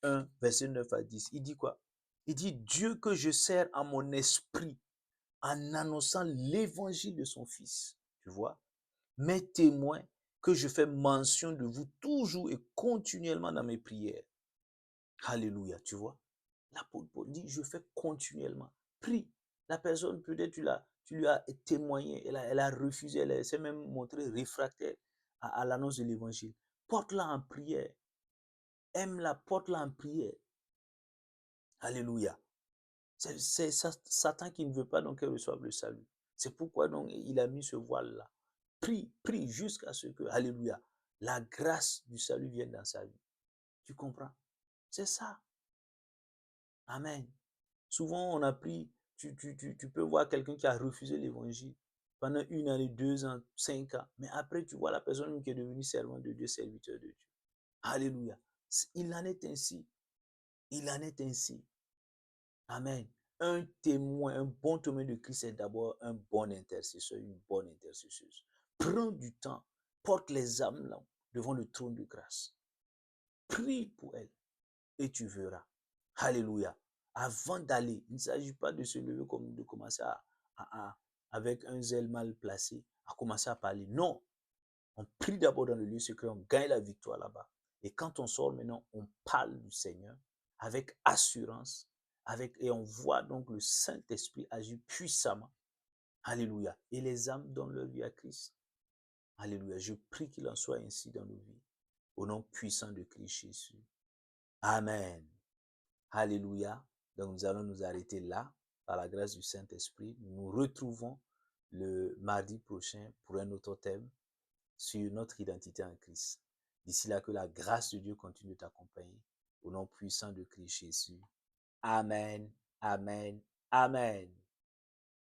1, verset 9 à 10. Il dit quoi? Il dit, Dieu que je sers à mon esprit en annonçant l'évangile de son Fils. Tu vois? Mes témoins que je fais mention de vous toujours et continuellement dans mes prières. Alléluia, tu vois. L'apôtre Paul dit, je fais continuellement. Prie. La personne, peut-être tu lui as témoigné, elle a refusé, elle s'est même montrée réfractaire à l'annonce de l'évangile. Porte-la en prière. Aime-la, porte-la en prière. Alléluia. C'est Satan qui ne veut pas donc qu'elle reçoive le salut. C'est pourquoi donc il a mis ce voile-là. Prie, prie jusqu'à ce que, alléluia, la grâce du salut vienne dans sa vie. Tu comprends? C'est ça. Amen. Souvent, on a pris, tu peux voir quelqu'un qui a refusé l'évangile pendant 1 année, 2 ans, 5 ans. Mais après, tu vois la personne qui est devenue servant de Dieu, serviteur de Dieu. Alléluia. Il en est ainsi. Il en est ainsi. Amen. Un témoin, un bon témoin de Christ est d'abord un bon intercesseur, une bonne intercesseuse. Prends du temps, porte les âmes là devant le trône de grâce. Prie pour elles et tu verras. Alléluia. Avant d'aller, il ne s'agit pas de se lever comme de commencer avec un zèle mal placé, à commencer à parler. Non, on prie d'abord dans le lieu secret, on gagne la victoire là-bas. Et quand on sort maintenant, on parle du Seigneur avec assurance, et on voit donc le Saint-Esprit agir puissamment. Alléluia. Et les âmes donnent leur vie à Christ. Alléluia. Je prie qu'il en soit ainsi dans nos vies. Au nom puissant de Christ Jésus. Amen. Alléluia. Donc nous allons nous arrêter là, par la grâce du Saint-Esprit. Nous nous retrouvons le mardi prochain pour un autre thème sur notre identité en Christ. D'ici là, que la grâce de Dieu continue de t'accompagner. Au nom puissant de Christ Jésus. Amen. Amen. Amen.